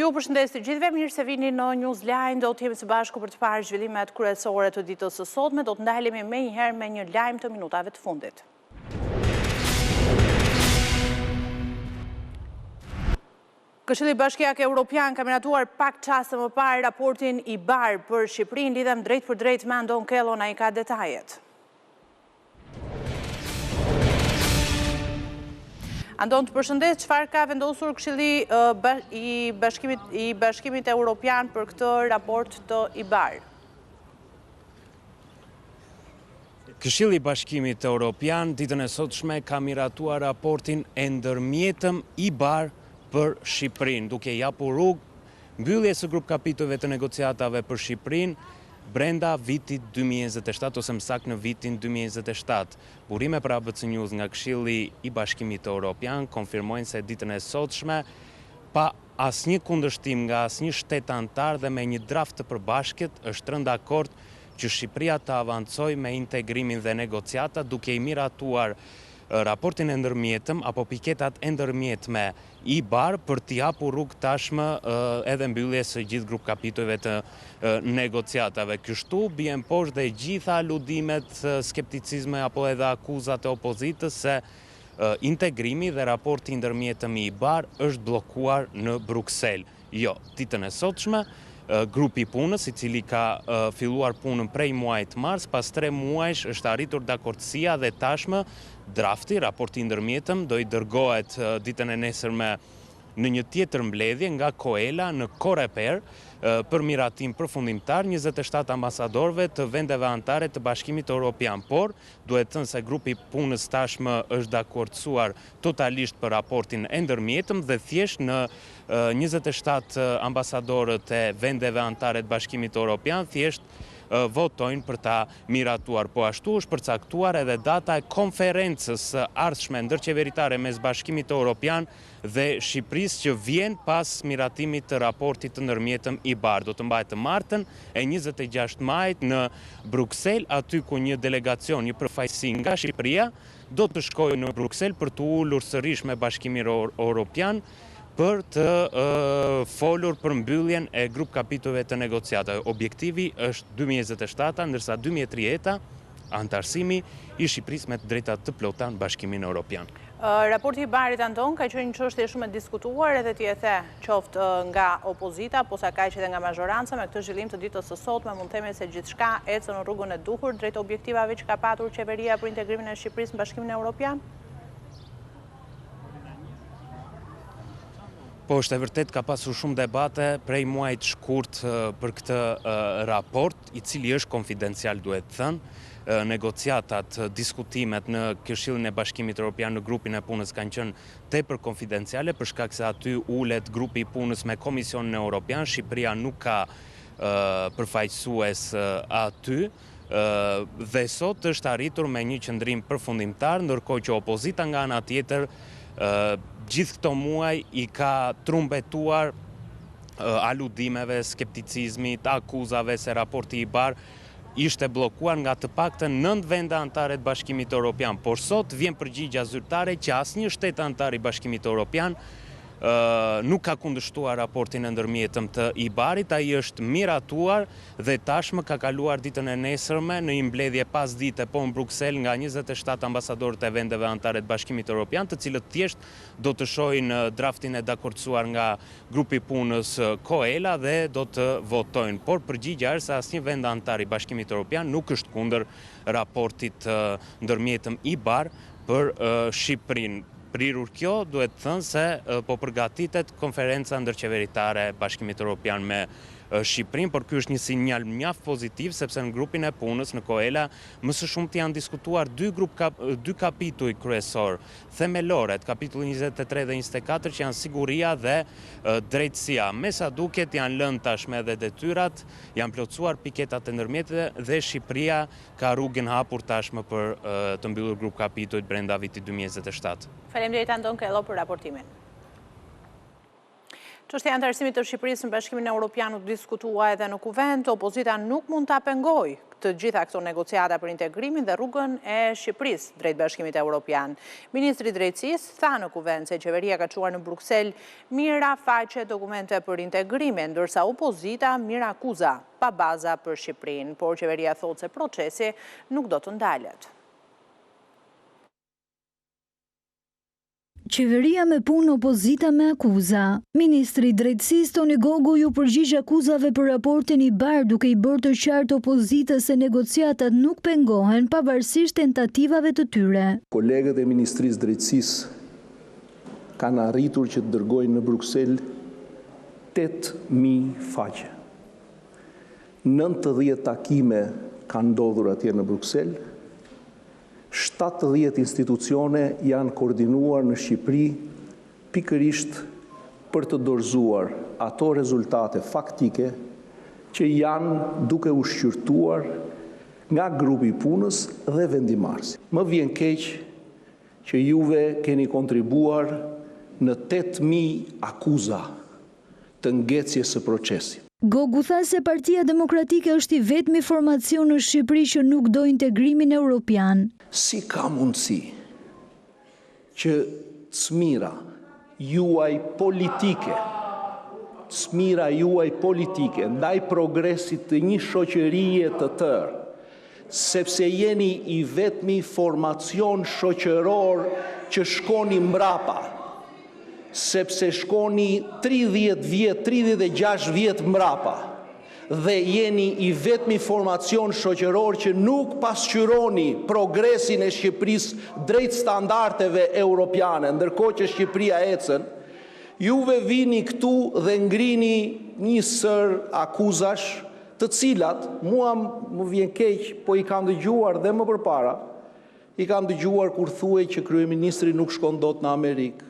Ju përshëndes të gjithëve, mirë se vini në Newsline, do të jemi së bashku për të parë zhvillimet kryesore të ditës së sotme, do të ndalemi me njëherë me një lajm të minutave të fundit. Këshilli Bashkiak Evropian ka miratuar pak çaste më parë raportin i bar për Shqipërinë, lidhem drejt për drejt me Andon Kellon, ai ka detajet. Andon, të përshëndes, çfarë ka vendosur Këshilli i Bashkimit Evropian për këtë raport të IBAR? Këshilli i Bashkimit Evropian ditën e sotshme ka miratuar raportin e ndërmjetëm IBAR për Shqipërinë, duke japur rrugë mbylljes së grup kapitujve të negociatave për Shqipërinë brenda vitit 2027 ose më saktë në vitin 2027. Burime për ABC News nga Këshilli i Bashkimit Evropian konfirmojnë se ditën e sotshme pa asnjë kundërshtim nga asnjë shtet antar dhe me një draft të përbashkët është rënë dakord që Shqipëria të avancojë me integrimin dhe negociata duke i miratuar raportin e ndërmjetëm apo piketat e ndërmjetme IBAR për t'i hapur rrugë tashmë edhe mbylljes së gjithë grup kapitujve të negociatave. Kështu bien poshtë dhe gjitha aludimet, skepticizme apo edhe akuzat e opozitës se integrimi dhe raporti i ndërmjetëm i IBAR është bllokuar në Bruksel. Jo, ditën e sotshme grupi punës, i cili ka filluar punën prej muajit mars, pas 3 muajsh është arritur dakordësia dhe tashmë drafti, raporti i ndërmjetëm, do i dërgohet ditën e nesërme në një tjetër mbledhje nga Koela në Coreper për miratim përfundimtar 27 ambasadorëve të vendeve anëtare të Bashkimit Evropian. Por duhet thënë se grupi punës tashmë është dakordsuar totalisht për raportin e ndërmjetëm dhe thjesht në 27 ambasadorët e vendeve anëtare të Bashkimit Evropian thjesht votojnë për ta miratuar. Po ashtu është përcaktuar edhe data e konferencës ardhshme ndërqeveritare mes Bashkimit Evropian dhe Shqipërisë që vjen pas miratimit të raportit të ndërmjetëm IBAR. Do të mbahet të martën e 26 majit në Bruksel, aty ku një delegacion, një përfaqësi nga Shqipëria do të shkojë në Bruksel për të ulur sërish me Bashkimin Evropian për të folur për mbylljen e grup kapitujve të negociatave. Objektivi është 2027, ndërsa 2030 antarësimi i Shqipërisë me të drejtat të plota në Bashkimin Evropian. Raporti i IBAR-it, Anton, ka qenë një çështje shumë e diskutuar edhe tjethe qoftë nga opozita, posa kaq edhe nga mazhoranca. Me këtë zhvillim të ditës së sotme mund të themi se gjithçka ecën në rrugën e duhur drejt objektivave që ka patur qeveria për integrimin e Shqipërisë në Bashkimin Evropian? Po, është e vërtet ka pasur shumë debate prej muajit shkurt për këtë raport, i cili është konfidencial, duhet thënë. Negociatat, diskutimet në Këshillin e Bashkimit Evropian në grupin e punës kanë qenë tepër konfidenciale për shkak se aty ulet grupi i punës me Komisionin Evropian. Shqipëria nuk ka përfaqësues aty. Dhe sot është arritur me një qëndrim përfundimtar, ndërkohë që opozita nga ana tjetër gjithë këto muaj i ka trumbetuar aludimeve, skepticizmit, akuzave se raporti i IBAR ishte bllokuar nga të paktën 9 vende anëtare të Bashkimit Evropian, por sot vjen përgjigja zyrtare që asnjë shtet anëtar i Bashkimit Evropian nuk ka kundërshtuar raportin e ndërmjetëm të IBAR-it, ai është miratuar dhe tashmë ka kaluar ditën e nesërme në një mbledhje pasdite po në Bruksel nga 27 ambasadorët e vendeve anëtare të Bashkimit Evropian, të cilët thjesht do të shohin draftin e dakordsuar nga grupi punës Koela dhe do të votojnë. Por përgjigja është se asnjë vend anëtar i Bashkimit Evropian nuk është kundër raportit ndërmjetëm IBAR për Shqipërinë. Prirur kjo, duhet thënë se po përgatitet konferenca ndërqeveritare Bashkimit Evropian me Shqipërinë, por ky është një sinjal mjaft pozitiv sepse në grupin e punës në Koela më së shumti janë diskutuar dy kapituj kryesor, themelore, kapitulli 23 dhe 24 që janë siguria dhe drejtësia. Me sa duket janë lënë tashmë edhe detyrat, janë plotësuar piketat e ndërmjetëve dhe Shqipëria ka rrugën hapur tashmë për të mbyllur grup kapitujt brenda vitit 2027. Faleminderit Andon Kello për raportimin. Çështja e antarësimit të Shqipërisë në Bashkimin Evropian u diskutua edhe në kuvent, opozita nuk mund ta pengojë të gjitha këto negociata për integrimin dhe rrugën e Shqipërisë drejt Bashkimit Evropian. Ministri i Drejtësisë tha në kuvend se qeveria ka çuar në Bruksel mira faqe dokumente për integrimin, ndërsa opozita mira akuza pa baza për Shqipërinë, por qeveria thotë se procesi nuk do të ndalet. Qeveria me punë, opozita me akuza. Ministri i Drejtësisë Toni Gogu ju përgjigj akuzave për raportin i Bar, duke i bërë të qartë opozitës se negociatat nuk pengohen pavarësisht tentativave të tyre. Kolegët e Ministrisë Drejtësisë kanë arritur që të dërgojnë në Bruksel 8.000 faqe. 90 takime kanë ndodhur atje në Bruksel. 70 institucione janë koordinuar në Shqipëri pikërisht për të dorëzuar ato rezultate faktike që janë duke u shqyrtuar nga grupi i punës dhe vendimarrësi. Më vjen keq që juve keni kontribuar në 8.000 akuza të ngecjes së procesit. Gogu tha se Partia Demokratike është i vetmi formacion në Shqipëri që nuk do integrimin evropian. Si ka mundësi që cmira juaj politike ndaj progresit të një shoqërie të tërë, sepse jeni i vetmi formacion shoqëror që shkoni mbrapa, sepse shkoni 36 vjet mbrapa dhe jeni i vetmi formacion shoqëror që nuk pasqyroni progresin e Shqipërisë drejt standardeve europiane, ndërkohë që Shqipëria ecën, juve vini këtu dhe ngrini një sër akuzash, të cilat mua më vjen keq, po i kam dëgjuar dhe më përpara, i kam dëgjuar kur thuaj që kryeministri nuk shkon dot në Amerikë,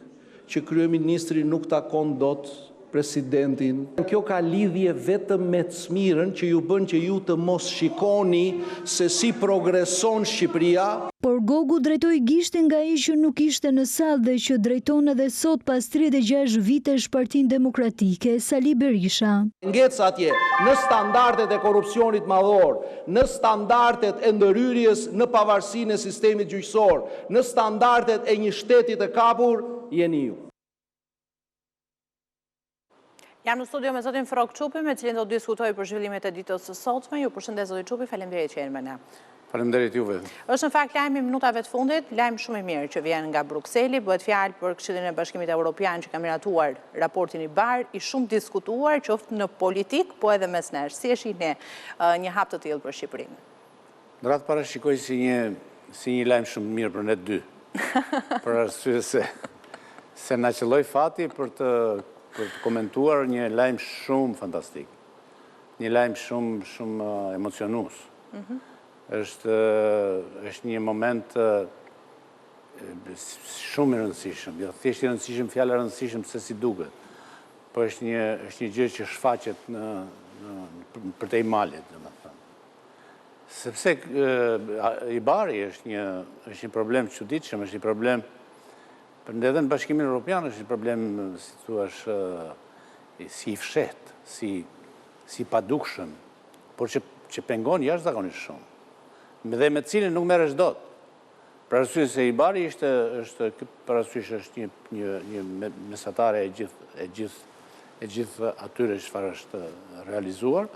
që kryeministri nuk takon dot presidentin. Kjo ka lidhje vetëm me cmirën që ju bën që ju të mos shikoni se si progreson Shqipëria. Por Gogu drejtoi gishtin nga ai që nuk ishte në sallë dhe që drejton edhe sot pas 36 vitesh Partinë Demokratike, Sali Berisha. Ngec atje në standardet e korrupsionit madhor, në standardet e ndërhyrjes në pavarësinë e sistemit gjyqësor, në standardet e një shteti të kapur, jeni ju. Jam në studio me zotin Frok Çupi, me cilin do të diskutoj për zhvillimet e ditës së sotme. Ju përshëndes zotin Çupi, faleminderit që jeni me ne. Faleminderit juve. Është në fakt lajmi minutave të fundit, lajm shumë i mirë që vjen nga Brukseli, bëhet fjalë për Këshillin e Bashkimit Evropian që ka miratuar raportin i Bar, i shumë diskutuar qoftë në politik, po edhe mes nesh. Si e shihni një hap të tillë për Shqipërinë? Në radhë para shikoj si një lajm shumë mirë për ne dy. Për arsye se na qelloi fati për të komentuar një lajm shumë fantastik. Një lajm shumë emocionues. Është një moment shumë i rëndësishëm. Jo thjesht i rëndësishëm, fjala e rëndësishëm se si duket. Po është një gjë që shfaqet për te i malit, domethënë. Sepse i Bari është një problem çuditshëm, është një problem edhe në Bashkimin Evropian, është një problem, si thuash, si i fshet, si padukshëm, por që pengon jashtëzakonisht shumë. Dhe me cilin nuk merresh dot. Për arsye se i Bari është një mesatare e gjithë atyre çfarë është realizuar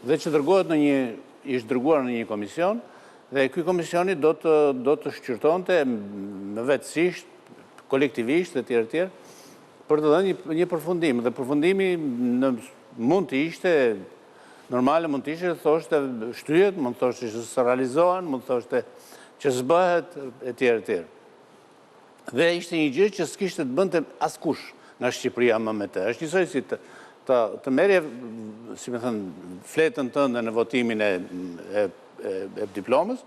dhe që ishtë dërguar në një komision dhe ky komisioni do të shqyrtonte më vetësisht, kolektivisht dhe tjerë, për të dhënë një përfundim. Dhe përfundimi mund të ishte normale, mund të ishte thoshte shtyhet, mund të thoshte që së realizohen, mund të thoshte që s'bëhet, e tjerë. Dhe ishte një gjë që s'kishte të bënte askush nga Shqipëria më me të. Është njësoj si të merje, si me thënë, fletën tënde në votimin e diplomës,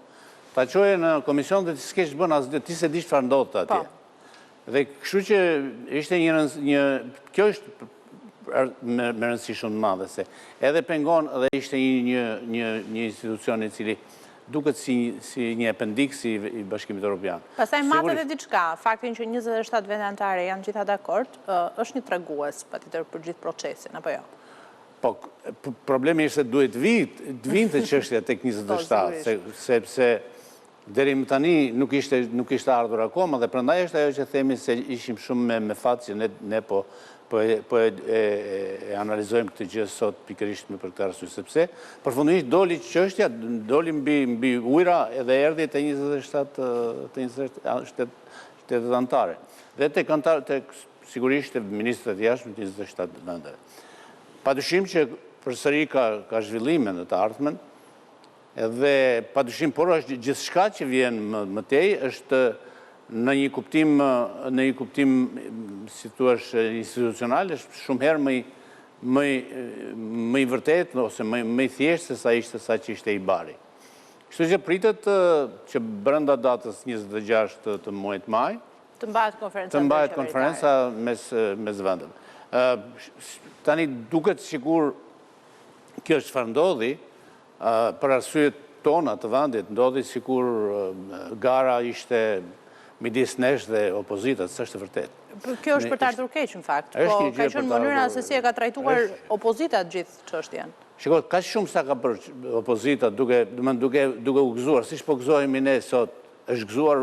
ta qoje në komision dhe ti s'kesh bën asgjë, ti se di çfarë ndodhte atje. Dhe kështu që ishte kjo është me rëndësi shumë madhe, se edhe pengon dhe ishte një institucion i cili duket si një apendiks i Bashkimit Evropian. Pastaj matet edhe diçka, faktin që 27 vende anëtare janë gjitha dakord, është një tregues patjetër për gjithë procesin, apo jo? Po, problemi është se duhet vinë të çështja tek 27, sepse deri më tani nuk ishte ardhur akoma, dhe prandaj është ajo që themi se ishim shumë me fat që ne po e analizojmë këtë gjë sot pikërisht me për këtë arsye, sepse përfundimisht doli çështja, doli mbi ujëra edhe erdhi te 27 shtetet anëtare. Dhe tek sigurisht te ministrat e jashtëm të 27 vendeve. Padyshim që përsëri ka zhvillime në të ardhmen, edhe padyshim, por është gjithçka që vjen më tej është në një kuptim si thua institucional, është shumë herë më i vërtet ose më i thjeshtë se sa që ishte i bari. Kështu që pritet që brenda datës 26 të muajit maj të mbahet konferenca mes vendeve. Tani duket sikur kjo çfarë ndodhi, për arsyet tona të vendit, ndodhi sikur gara ishte midis nesh dhe opozitës, s'është vërtet. Kjo është për të ardhur keq në fakt, po ka qenë mënyra se si e ka trajtuar opozita gjithë çështjen. Shikoj, ka shumë sa ka bërë opozita duke u gëzuar, siç po gëzohemi ne sot, është gëzuar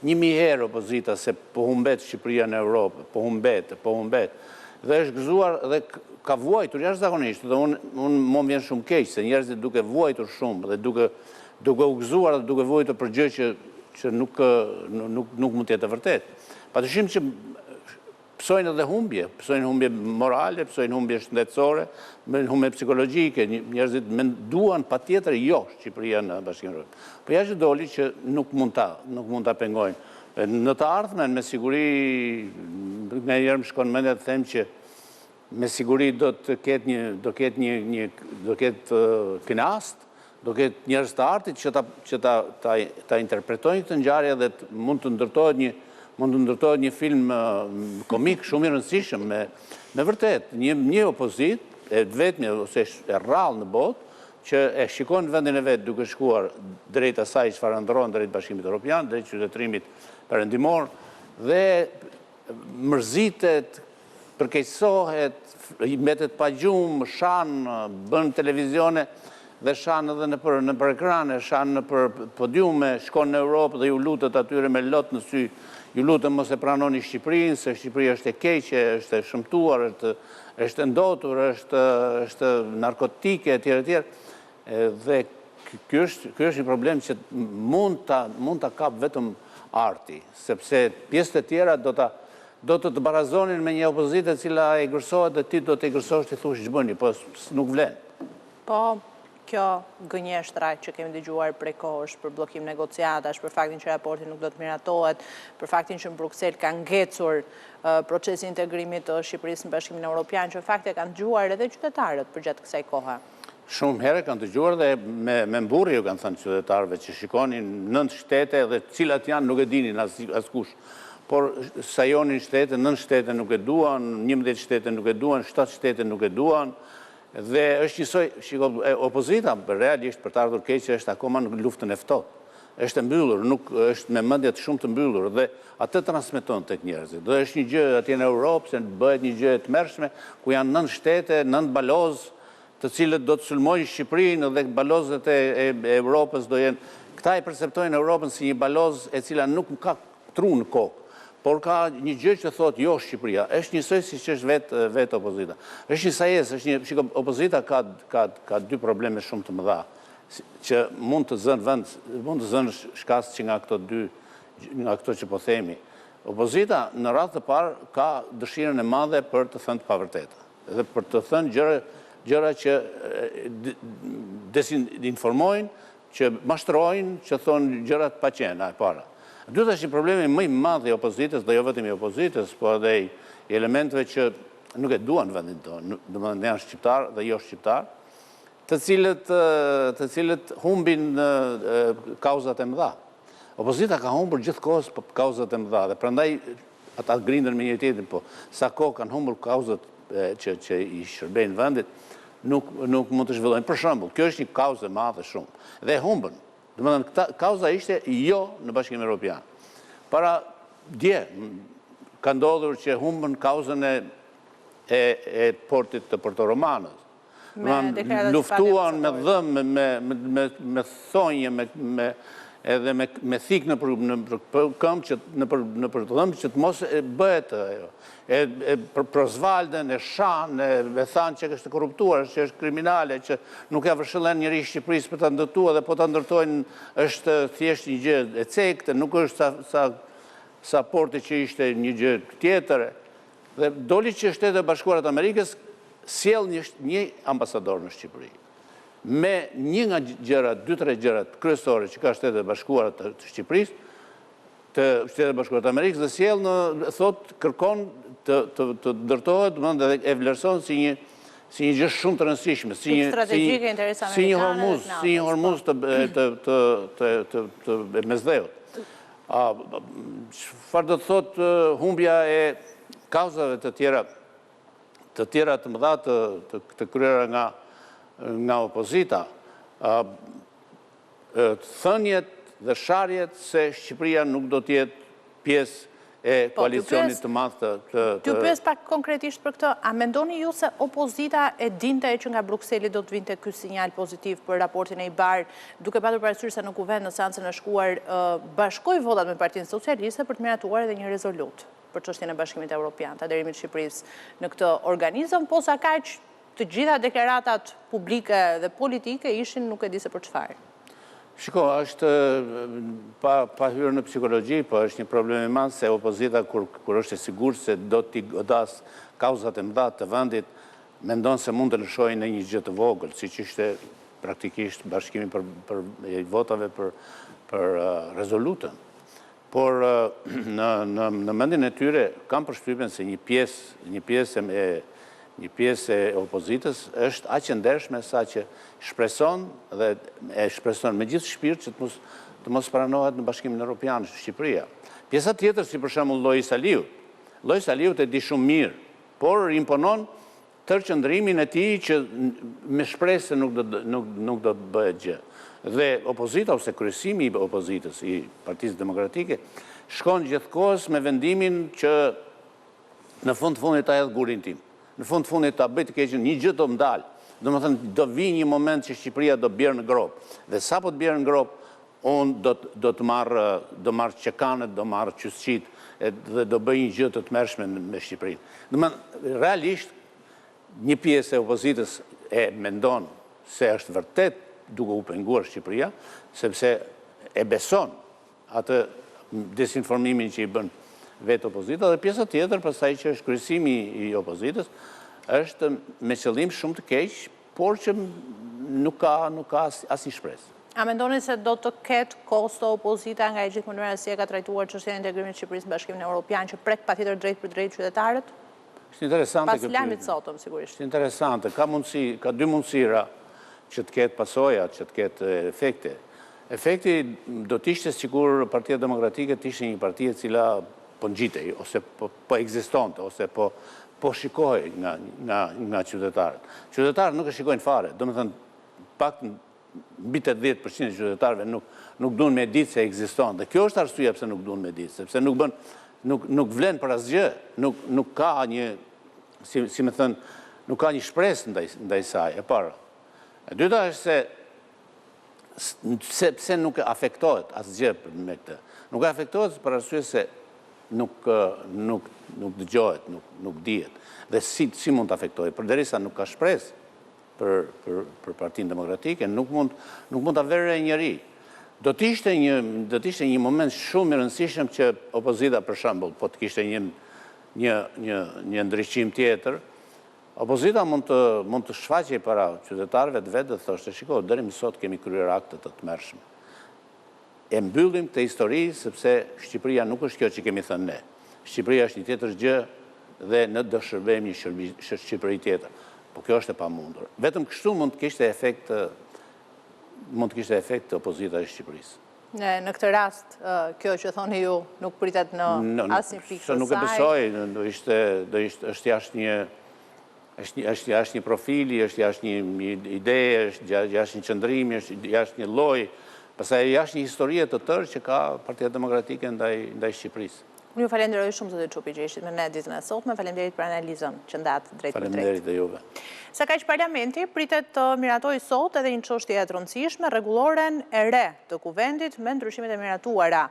1000 herë opozita se po humbet Shqipëria në Europë, po humbet. Dhe është gëzuar dhe ka vuajtur jashtëzakonisht, dhe unë më vjen shumë keq se njerëzit duke vuajtur shumë dhe duke u gëzuar dhe duke vuajtur për gjë që nuk mund të jetë e vërtet. Padyshim që pësojnë edhe humbje morale, pësojnë humbje shëndetësore, humbje psikologjike, njerëzit duan patjetër jo Shqipëria në Bashkimin Evropian. Po jashtë doli që nuk mund ta pengojnë. Në të ardhmen, me siguri, me njerë më shkon mendja të them që me siguri do ketë kinast, do ketë njerëz të artit që ta interpretojnë këtë ngjarje dhe mund të ndërtohet një film komik shumë i rëndësishëm me vërtet një opozit e vetmja ose e rrallë në botë që e shikon vendin e vet duke shkuar drejt asaj çfarë ndron drejt Bashkimit Evropian, drejt qytetërimit perëndimor dhe mërzitet, përkeqësohet, mbetet pa gjumë, shan, bën televizione dhe shan edhe nëpër ekrane, shan nëpër podiume, shkon në Europë dhe ju lutet atyre me lot në sy, ju lutem mos e pranoni Shqipërinë, se Shqipëria është e keqe, është e shëmtuar, është ndotur, është narkotike, etj. Dhe ky është një problem që mund ta kap vetëm arti, sepse pjesët e tjera do të barazonin me një opozitë e cila e gërsohet dhe ti do të gërsohesh të thush ç'bëni, po nuk vlen. Po, kjo gënjeshtra që kemi dëgjuar prej kohësh për bllokim negociatash, për faktin që raporti nuk do të miratohet, për faktin që në Bruksel ka ngecur procesi i integrimit të Shqipërisë në Bashkimin Evropian, që në fakt e kanë dëgjuar edhe qytetarët përgjatë kësaj kohe. Shumë herë kanë dëgjuar dhe me mburri ju kanë thënë qytetarëve që shikonin 9 shtete dhe cilat janë nuk e dinin askush. Por sajonin shtete, 9 shtete nuk e duan, 11 shtete nuk e duan, 7 shtete nuk e duan. Dhe është njësoj, opozita realisht për të ardhur keq është akoma në luftën e ftohtë. Është mbyllur, nuk është me mendje të shumë të mbyllur dhe atë transmeton tek njerëzit. Do është një gjë atje në Europë, se bëhet një gjë e tmerrshme ku janë 9 shtete, 9 balozë të cilët do të sulmojnë Shqipërinë dhe balozët e Europës do jenë. Këta e perceptojnë Europën si një balozë e cila nuk ka tru në kokë, por ka një gjë që thotë jo Shqipëria. Është njësoj si që është vetë opozita. Është një sajes, opozita ka dy probleme shumë të mëdha, që mund të zënë shkas që nga këto që po themi. Opozita në radhë të parë ka dëshirën e madhe për të thënë të pavërteta, dhe për të thënë gjëra që desinformojnë, që mashtrojnë, që thonë gjërat pa qenë, e para. Dyta është një problemi më i madh i opozitës, dhe jo vetëm i opozitës, po edhe i elementeve që nuk e duan vendin tonë, domethënë janë shqiptar dhe jo shqiptar, të cilët humbin kauzat e mëdha. Opozita ka humbur gjithkohës kauzat e mëdha, dhe prandaj ata grindën me njëri tjetrin, po sa kohë kanë humbur kauzat që i shërbejnë vendit, nuk mund të zhvillojnë. Për shembull, kjo është një kauzë e madhe shumë, dhe humbën. Domethënë, kauza ishte jo në Bashkimin Evropian. Para dje ka ndodhur që humbën kauzën e portit të Porto Romanës. luftuan me dhëmë, me thonje, edhe me thikë në këmë, në për dhëmë, që të mos bëhet e Prosvalden, e Shan, e thanë që është korruptuar, që është kriminale, që nuk ja vërshëllen njëri Shqipërisë për të ndërtua, dhe po të ndërtojnë është thjesht një gjë e cekte, nuk është sa porti që ishte një gjë tjetër. Dhe doli që Shtetet e Bashkuara të Amerikës sjell një ambasador në Shqipëri. Me një nga gjërat, 2-3 gjërat kryesore që ka Shtetet e Bashkuara të Shqipërisë, të Shtetet e Bashkuara të Amerikës, dhe sjell kërkon të ndërtohet, dhe e vlerëson si një gjë shumë të rëndësishme, si një hormuz të mesdheut. Çfarë do të thotë humbja e kauzave të tjera të mëdha të kryera nga opozita, thënjet dhe sharjet se Shqipëria nuk do t'jetë pjesë e koalicionit të madh të... T'ju pyes pak konkretisht për këtë, a mendoni ju se opozita e dinte që nga Brukseli do të vinte ky sinjal pozitiv për raportin e IBAR, duke patur parasysh se në kuvend në seancën e shkuar bashkoi votat me Partinë Socialiste për të miratuar edhe një rezolut për çështjen e Bashkimit Evropian, të aderimit të Shqipërisë në këtë organizëm, posa kaq të gjitha deklaratat publike dhe politike ishin nuk e di se për çfarë. Shiko, është pa hyrë në psikologji, po është një problem i madh se opozita kur është e sigurt se do t'i godas kauzat e mëdha të vendit, mendon se mund të lëshojë në një gjë të vogël, siç ishte praktikisht bashkimi për votave për rezolutën. Por në mendjen e tyre kam përshtypjen se një pjesë e opozitës është aq e ndershme sa që shpreson me gjithë shpirt që të mos pranohet në Bashkimin Evropian Shqipëria. Pjesa tjetër, si për shembull Lloji Saliu. Lloji Saliu e di shumë mirë, por imponon tërqëndrimin e tij që me shpresë nuk do të bëhet gjë. Dhe opozita ose kryesimi i opozitës, i Partisë Demokratike, shkon gjithkohës me vendimin që në fundit ta hedh gurin tim. Në fundit ta bëj të keqen, një gjë do mdal. Domethënë do vi një moment që Shqipëria do bjerë në grop. Dhe sapo të bjerë në grop, unë do të marr çekanet, do marr qyshqit dhe do bëj një gjë të tmerrshme me Shqipërinë. Domethënë realisht një pjesë e opozitës e mendon se është vërtet duke u penguar Shqipëria, sepse e beson atë desinformimin që i bën vetë opozita, dhe pjesa tjetër, pastaj që është kryesimi i opozitës, është me qëllim shumë të keq, por që nuk ka asnjë shpresë. A mendoni se do të ketë kosto opozita nga e gjithë mënyra si e ka trajtuar çështjen e integrimit të Shqipërisë në Bashkimin Evropian, që prek patjetër drejt për drejt qytetarët? Është interesante pas lajmit sotëm, sigurisht. Është interesante, ka dy mundësira që të ketë pasoja, që të ketë efekte. Efekti do të ishte sikur Partia Demokratike të ishte një parti e cila po ngjitej, ose po ekzistonte, ose po shikohej nga qytetarët. Qytetarët nuk e shikojnë fare, domethënë pak mbi 80% e qytetarëve nuk duan me ditë se ekziston. Dhe kjo është arsyeja pse nuk duan me ditë, sepse nuk vlen për asgjë, nuk ka një, si më thënë, nuk ka një shpresë ndaj saj, e para. E dyta është se pse nuk afektohet asgjë me këtë. Nuk afektohet për arsye se nuk dëgjohet, nuk dihet. Dhe si mund të afektohet? Përderisa nuk ka shpresë për Partinë Demokratike, nuk mund ta vërre njëri. Do të ishte një moment shumë i rëndësishëm që opozita, për shembull, po të kishte një ndryshim tjetër, opozita mund të shfaqej para qytetarëve të vetë dhe thoshte, shiko, deri më sot kemi kryer akte të tmerrshme. E mbyllim këtë histori sepse Shqipëria nuk është kjo që kemi thënë ne. Shqipëria është një tjetër gjë dhe ne do shërbejmë një Shqipëri tjetër. Po kjo është e pamundur. Vetëm kështu mund të kishte efekt opozita e Shqipërisë. Në këtë rast, kjo që thoni ju nuk pritet në asnjë pikë të saj. Nuk e besoj, është jashtë një profili, është jashtë një ide, është jashtë një qëndrimi, është jashtë një lloj. Pastaj jashtë një historie të tërë që ka Partia Demokratike ndaj Shqipërisë. Unë ju falenderoj shumë zoti Çupi që ishit me ne ditën e sotme. Faleminderit për analizën që ndat drejt për drejt. Faleminderit dhe juve. Sa kaq parlamenti pritet të miratoj sot edhe një çështje e rëndësishme, rregulloren e re të kuvendit me ndryshimet e miratuara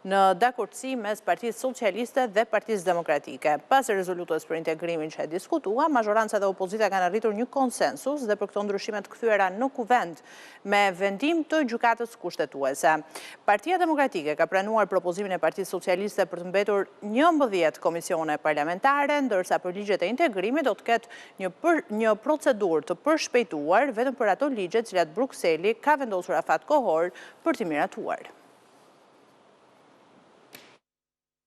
në dakordsi mes Partisë Socialiste dhe Partisë Demokratike. Pas rezolutës për integrimin që e diskutua, mazhoranca dhe opozita kanë arritur një konsensus dhe për këto ndryshime të kthyer në kuvend me vendim të gjykatës kushtetuese. Partia Demokratike ka pranuar propozimin e Partisë Socialiste për të mbetur 11 komisione parlamentare, ndërsa për ligjet e integrimit do të ketë një procedurë të përshpejtuar vetëm për ato ligje të cilat Brukseli ka vendosur afat kohor për t'i miratuar.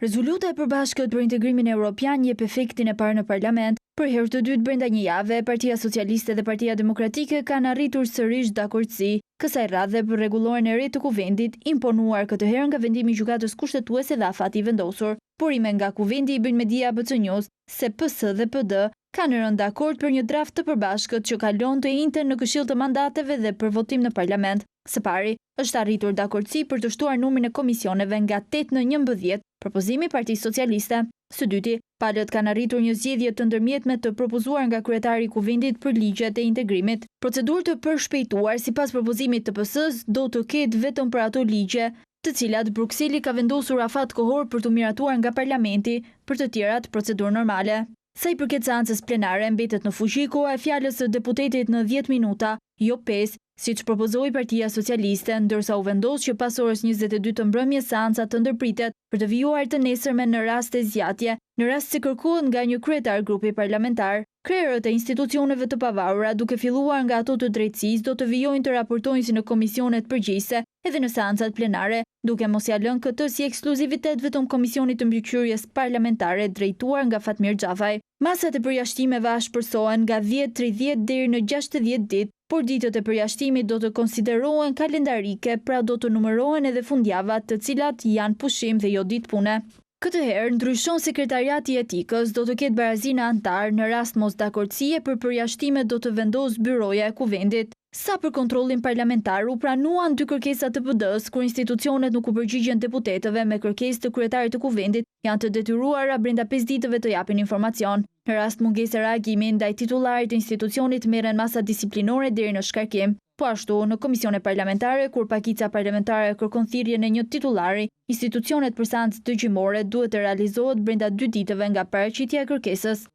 Rezoluta e përbashkët për integrimin evropian jep efektin e parë në parlament. Për herë të dytë brenda një jave, Partia Socialiste dhe Partia Demokratike kanë arritur sërish dakordsi. Kësaj radhe për rregulloren e re të kuvendit, imponuar këtë herë nga vendimi i gjykatës kushtetuese dhe afati vendosur. Porime nga kuvendi i bën media ABC News se PS dhe PD kanë rënë dakord për një draft të përbashkët që kalon të njëjtën në Këshill të Mandateve dhe për votim në parlament. Së pari, është arritur dakordsi për të shtuar numrin e komisioneve nga 8 në 11, propozimi i Partisë Socialiste. Së dyti, palët kanë arritur një zgjedhje të ndërmjetme të propozuar nga kryetari i kuvendit për ligjet e integrimit. Procedurë të përshpejtuar sipas propozimit të PS-s do të ketë vetëm për ato ligje të cilat Brukseli ka vendosur afat kohor për të miratuar nga parlamenti, për të tjerat procedurë normale. Sa i përket seancës plenare, mbetet në fuqi koha e fjalës së deputetit në 10 minuta, jo 5, siç propozoi Partia Socialiste, ndërsa u vendos që pas orës 22 të mbrëmjes seanca të ndërpritet për të vijuar të nesërmen në rast të zgjatje, në rast se kërkohet nga një kryetar grupi parlamentar. Krerët e institucioneve të pavarura, duke filluar nga ato të drejtësisë, do të vijojnë të raportojnë si në komisionet përgjegjëse edhe në seancat plenare, duke mos ia lënë këtë si ekskluzivitet vetëm Komisionit të Mbikëqyrjes Parlamentare drejtuar nga Fatmir Xhafaj. Masat e përjashtimeve ashpërsohen nga 10-30 deri në 60 ditë, por ditët e përjashtimit do të konsiderohen kalendarike, pra do të numërohen edhe fundjavat të cilat janë pushim dhe jo ditë pune. Këtë herë, ndryshon sekretariati i etikës, do të ketë barazinë antar, në rast mos dakordësie për përjashtimet do të vendos byroja e kuvendit. Sa për kontrollin parlamentar, u pranuan 2 kërkesa të PD-s, kur institucionet nuk u përgjigjen deputetëve me kërkesë të kryetarit të kuvendit, janë të detyruara brenda 5 ditëve të japin informacion. Në rast mungese reagimi ndaj titullarit të institucionit merren masa disiplinore deri në shkarkim. Po ashtu, në komisione parlamentare, kur pakica parlamentare kërkon thirrjen e një titullari, institucionet për seancë dëgjimore duhet të realizohet brenda 2 ditëve nga paraqitja e kërkesës.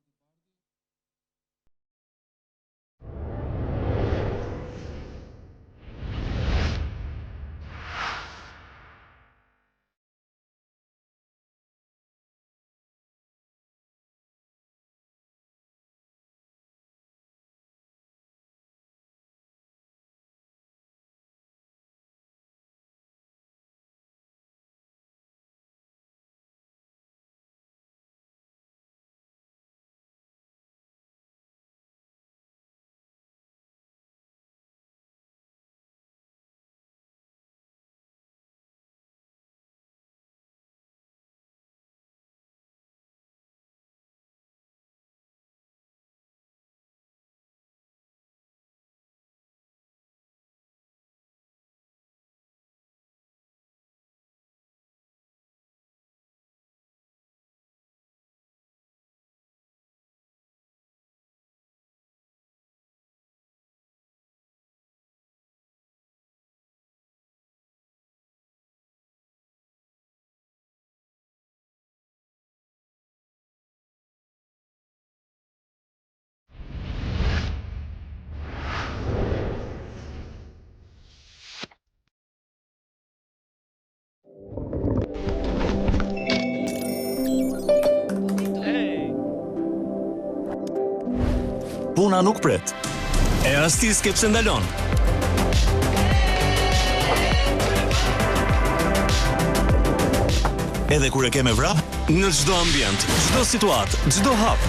Puna nuk pret. E asti s'ke pse ndalon. Edhe kur e ke me vrap, në çdo ambient, çdo situatë, çdo hap.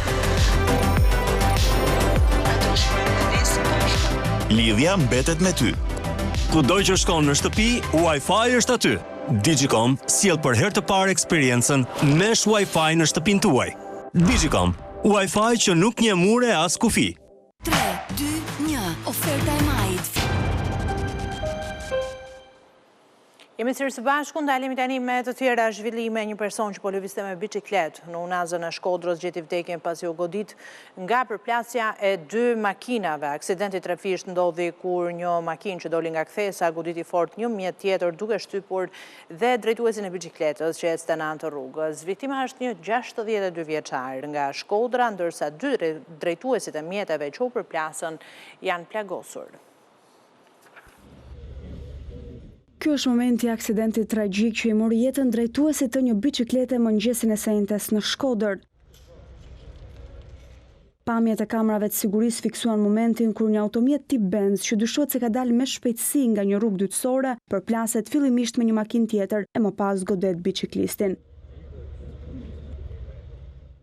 Lidhja mbetet me ty. Kudo që shkon në shtëpi, Wi-Fi është aty. Digicom sjell për herë të parë eksperiencën mesh Wi-Fi në shtëpinë tuaj. Digicom, Wi-Fi që nuk nje mure as kufi. 3, 2, 1, oferta e majit. Jemi sërish së bashku, ndalemi tani me të tjera zhvillime. Një person që po lëvizte me biçiklet në unazën e Shkodrës gjeti vdekjen pasi u godit nga përplasja e 2 makinave. Aksidenti trafisht ndodhi kur një makinë që doli nga kthesa goditi fort një mjet tjetër duke shtypur dhe drejtuesin e biçikletës që ecte në anë të rrugës. Viktima është një 62 vjeçar nga Shkodra, ndërsa 2 drejtuesit e mjeteve që u përplasën janë plagosur. Ky është momenti i aksidentit tragjik që i mori jetën drejtuesit të një biçiklete mëngjesin e sejntes në Shkodër. Pamjet e kamerave të sigurisë fiksuan momentin kur një automjet tip Benz që dyshohet se ka dalë me shpejtësi nga një rrugë dytësore përplaset fillimisht me një makinë tjetër e më pas godet biçiklistin.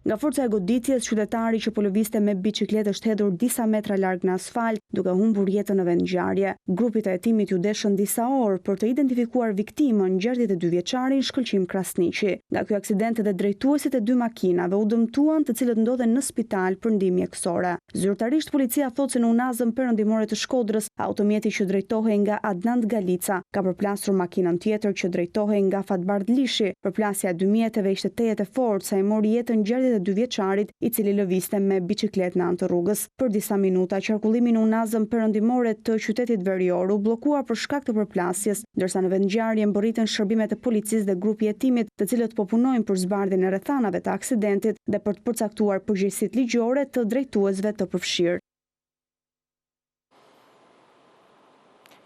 Nga forca e goditjes, qytetari që po lëvizte me biçikletë është hedhur disa metra larg në asfalt, duke humbur jetën në vend ngjarje. Grupi të hetimit ju deshën disa orë për të identifikuar viktimën, 62 vjeçarin Shkëlqim Krasniqi. Nga ky aksident edhe drejtuesit e 2 makinave u dëmtuan, të cilët ndodhen në spital për ndihmë mjekësore. Zyrtarisht policia thotë se në unazën perëndimore të Shkodrës, automjeti që drejtohej nga Adnand Galica ka përplasur makinën tjetër që drejtohej nga Fatbard Lishi. Përplasja e 2 mjeteve ishte tejet e fortë sa i mori jetën 2 vjeçarit i cili lëvizte me biçikletë në anë të rrugës. Për disa minuta qarkullimi në unazën perëndimore të qytetit verior u bllokuar për shkak të përplasjes, ndërsa në vendngjarje mbërritën shërbimet e policisë dhe grupi i hetimit, të cilët po punojnë për zbardhjen e rrethanave të aksidentit dhe për të përcaktuar përgjegjësitë ligjore të drejtuesve të përfshirë.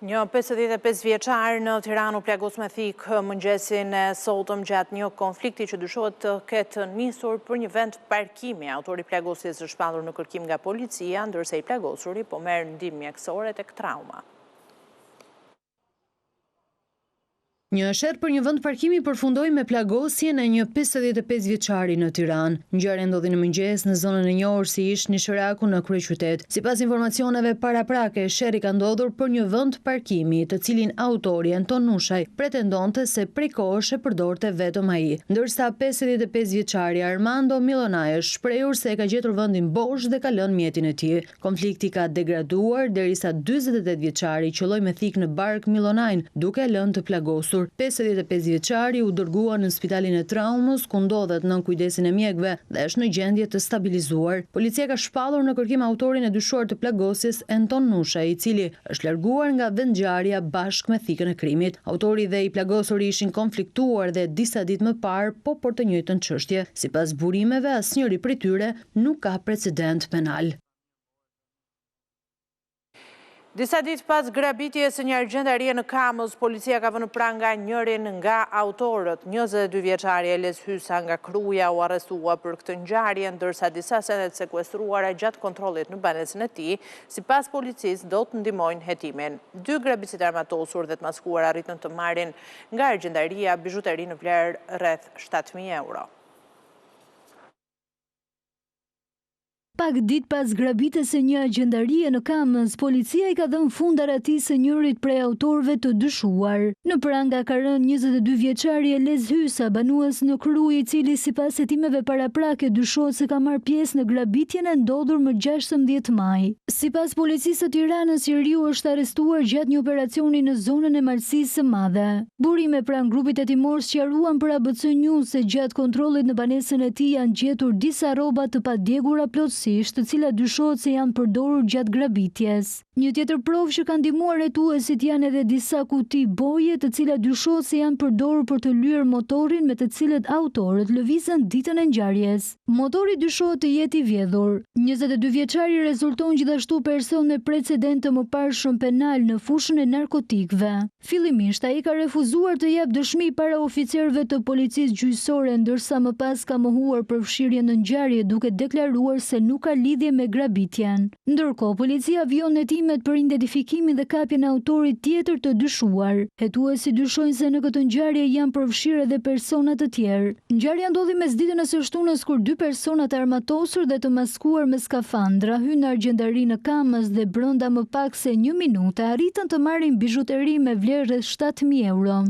Një 55 vjeçar në Tiranë u plagos me thikë mëngjesin e sotëm gjatë një konflikti që dyshohet të ketë nisur për një vend parkimi. Autori i plagosjes është shpallur në kërkim nga policia, ndërsa i plagosuri po merr ndihmë mjekësore tek trauma. Një sherr për një vend parkimi përfundoi me plagosjen e një 55 vjeçari në Tiranë. Ngjarja ndodhi në mëngjes në zonën e njohur si Ish Nishëraku në kryeqytet. Sipas informacioneve paraprake, sherri ka ndodhur për një vend parkimi, të cilin autori Anton Nushaj pretendonte se prej kohësh e përdorte vetëm ai, ndërsa 55 vjeçari Armando Milonaj është shprehur se e ka gjetur vendin bosh dhe ka lënë mjetin e tij. Konflikti ka degraduar derisa 48 vjeçari qelloi me thikë në bark Milonajn, duke lënë të plagosur. 55 vjeçari u dërgua në spitalin e traumës ku ndodhet nën kujdesin e mjekëve dhe është në gjendje të stabilizuar. Policia ka shpallur në kërkim autorin e dyshuar të plagosjes Anton Nusha, i cili është larguar nga vendngjarja bashkë me thikën e krimit. Autori dhe i plagosuri ishin konfliktuar dhe disa ditë më parë po për të njëjtën çështje. Sipas burimeve, asnjëri prej tyre nuk ka precedent penal. Disa ditë pas grabitjes së një argjentarie në Kamës, policia ka vënë pranë nga njërin nga autorët. 22 vjeçari Eles Hysa nga Kruja u arrestua për këtë ngjarje, ndërsa disa sende të sekuestruara gjatë kontrollit në banesën e tij, sipas policisë do të ndihmojnë hetimin. 2 grabitësit armatosur dhe të maskuar arritën të marrin nga argjentaria bijuteri në vlerë rreth 7.000 euro. Pak ditë pas grabitjes së një agjendarie në Kamës, policia i ka dhënë fund aratisë së njërit prej autorëve të dyshuar. Në pranga ka rënë 22 vjeçari Eles Hysa, banues në Krujë, i cili sipas hetimeve paraprake dyshohet se ka marrë pjesë në grabitjen e ndodhur më 16 maj. Sipas policisë së Tiranës, njeriu është arrestuar gjatë një operacioni në zonën e Malësisë së Madhe. Burime pranë grupit hetimor sqaruan për ABC News se gjatë kontrollit në banesën e tij janë gjetur disa rroba të padjegura plotësisht, të cilat dyshohet se janë përdorur gjatë grabitjes. Një tjetër provë që ka ndihmuar hetuesit janë edhe disa kuti boje, të cilat dyshohet se janë përdorur për të lyer motorin me të cilët autorët lëvizën ditën e ngjarjes. Motori dyshohet të jetë i vjedhur. 22 vjeçari rezulton gjithashtu person me precedent të mëparshëm penal në fushën e narkotikëve. Fillimisht ai ka refuzuar të jap dëshmi para oficerëve të policisë gjyqësore, ndërsa më pas ka mohuar përfshirjen në ngjarje duke deklaruar se nuk ka lidhje me grabitjen. Ndërkohë, policia vijon hetimet për identifikimin dhe kapjen e autorit tjetër të dyshuar. Hetuesit dyshojnë se në këtë ngjarje janë përfshirë edhe persona të tjerë. Ngjarja ndodhi mesditën e së shtunës kur 2 persona të armatosur dhe të maskuar me skafandra hynë në argjendari në Kamës dhe brenda më pak se 1 minutë arritën të marrin bijuteri me vlerë rreth 7.000 euro.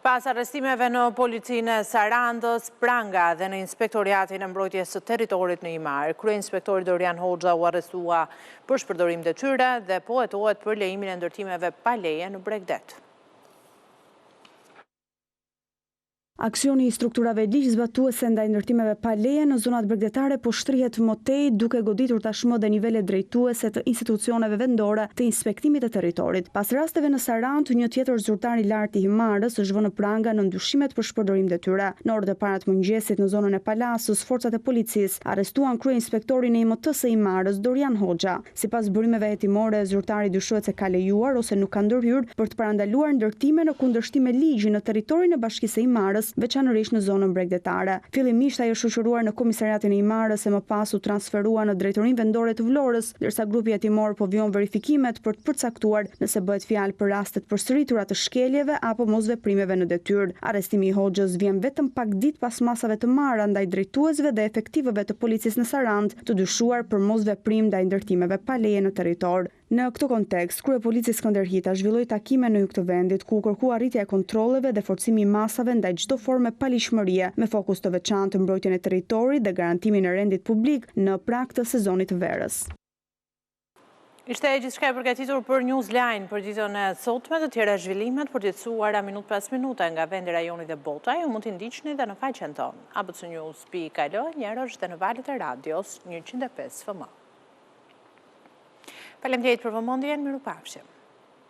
Pas arrestimeve në policinë e Sarandës, Pranga dhe në inspektoriatin e mbrojtjes së territorit në Imar, kryeinspektori Dorian Hoxha u arrestua për shpërdorim detyre dhe po hetohet për lejimin e ndërtimeve pa leje në Bregdet. Aksioni i strukturave ligjzbatuese ndaj ndërtimeve pa leje në zonat bregdetare po shtrihet motej duke goditur tashmë dhe nivele drejtuese të institucioneve vendore të inspektimit të territorit. Pas rasteve në Sarandë, një tjetër zyrtar i lartë i Himarës është vënë pranga në ndyshimet për shpërdorim detyre. Në orët e para të mëngjesit në zonën e Palasës, forcat e policisë arrestuan kryeinspektorin e IMT-së së Himarës, Dorian Hoxha. Sipas burimeve hetimore, zyrtari dyshohet se ka lejuar ose nuk ka ndërhyrë për të parandaluar ndërtime në kundërshtim me ligjin në territorin e Bashkisë së Himarës, veçanërisht në zonën bregdetare. Fillimisht ai është shoqëruar në komisariatin e Himarës e më pas u transferua në drejtorinë vendore të Vlorës, ndërsa grupi hetimor po vjon verifikimet për të përcaktuar nëse bëhet fjalë për rastet përsëritura të shkeljeve apo mosveprimeve në detyrë. Arrestimi i Hoxhës vjen vetëm pak ditë pas masave të marra ndaj drejtuesve dhe efektivëve të policisë në Sarandë, të dyshuar për mosveprim ndaj ndërtimeve pa leje në territor. Në këtë kontekst, kryepolici Skënderhita zhvilloi takime në jug të vendit ku u kërkua rritja e kontrolleve dhe forcimi i masave ndaj çdo forme paligjshmërie, me fokus të veçantë të mbrojtjen e territorit dhe garantimin e rendit publik në prag të sezonit të verës. Ishte gjithçka e përgatitur për Newsline për ditën e sotme, të tjera zhvillimet përgjithësuara minut pas minute nga vendi, rajoni dhe bota. Ju mund t'i ndiqni dhe në faqen tonë abcnews.al, njerësh dhe në valët e radios 105 FM. Faleminderit për vëmendjen, mirupafshim.